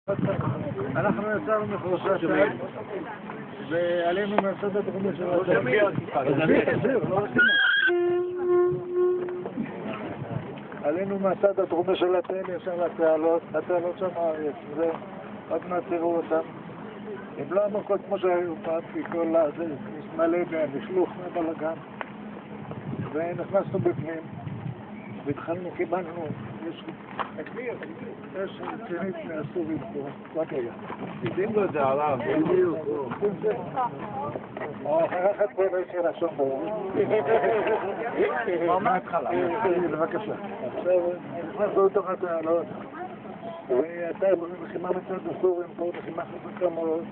אנחנו יצאנו מחורשת שד ועלינו מהצד הדרומי של עלינו מהצד הדרומי של התל ישר לתעלות, התעלות שם זה עוד מעט תראו אותם. הם לא עמוקות כמו שהיו פעם, כי כל זה מלא מהלכלוך מהבלגן, ונכנסנו בפנים והתחלנו, קיבלנו יש רצינית מהסורים פה, רק רגע. תדעים לו את זה עליו. אחת פה לא יש רשום פה. מה התחלה? בבקשה. עכשיו נכנסנו לתוך התעלות, והייתה לחימה מצד הסורים פה, לחימה חזקה מאוד.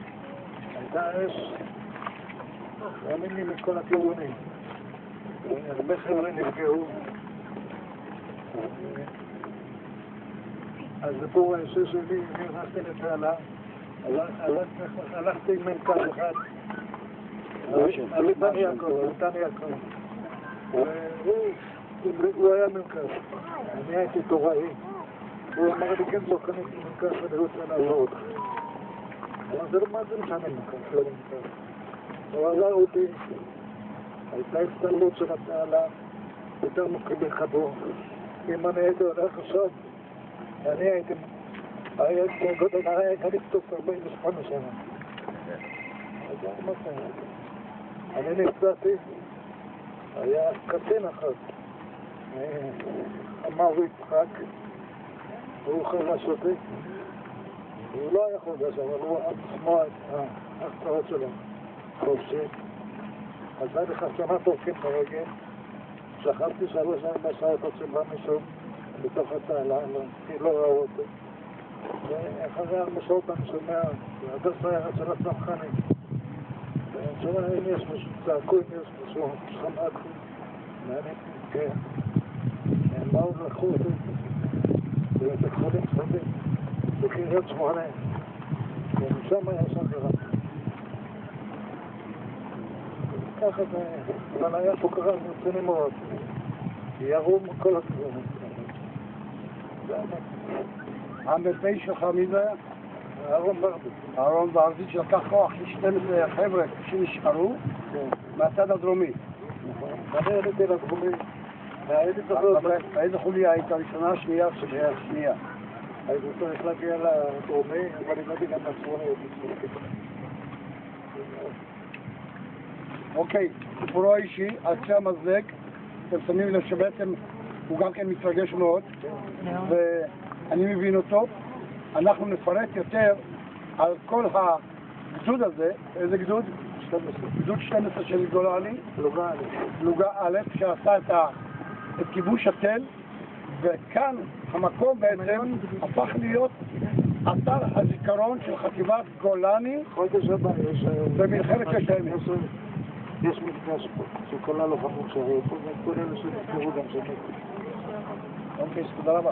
הייתה אש, רמים לי מכל הכיוונים. הרבה חבר'ה נפגעו. אז סיפור האישי שלי, אני נכנסתי לתעלה, הלכתי עם מנכ"ל אחד, אלותן יעקב, והוא היה מנכ"ל, אני הייתי תוראי, הוא אמר לי, כן, לא קניתי מנכ"ל ואני רוצה לעזור אותך. אמרתי לו, מה זה משנה מנכ"ל? הוא עזר אותי, הייתה הסתעלות של התעלה, יותר מוקדם חבור, אם אני הייתי הולך עכשיו, אני הייתי גודל הייתי לכתוב 48 שנה. אז זה מה זה. אני נפגעתי, היה קצין אחד, אמר יצחק, הוא חלש אותי, הוא לא היה חודש, אבל הוא עצמו את ההחצרות שלו, חופשי. אז היה לך שנה תורקים ברגל, שכבתי 3 שעות עד שבא מישהו, בתוך התעלה, כי לא ראו אותו. ואחרי 4 שעות אני שומע, הדס הירד של הצמחנים. ואני שומע אם יש משהו, צעקו אם יש משהו, שמעתי. ואני, כן. הם באו ולקחו אותי. ובית חולים צפוני, בקריית שמונה. ומשם היה שם גרם. ככה זה, אבל היה פה קרב מוצאים מאוד. ירו מכל הכיוונים. המ"פ שלך מי זה היה? אהרון ברדי. אהרון ברדי שלקח כוח ל-12 חבר'ה שנשארו מהצד הדרומי. אני עליתי לדרומי, והייתי צריך באיזה חוליה היית? ראשונה, שנייה? שנייה. הייתי צריך להגיע לדרומי, אבל אני לא יודע גם לצפוני. אוקיי, סיפורו האישי, על קצה המזלג, אתם שמים לב שבעצם הוא גם כן מתרגש מאוד, ואני מבין אותו. אנחנו נפרט יותר על כל הגדוד הזה. איזה גדוד? 12. גדוד 12 של גולני, פלוגה א', שעשה את כיבוש התל, וכאן המקום בעצם הפך להיות אתר הזיכרון של חטיבת גולני חודש הבא יש במלחמת ששת הימים. יש מפגש פה, שכל הלוחמים שהיו פה, וכל אלה שנזכרו גם שנים. אוקיי, תודה רבה.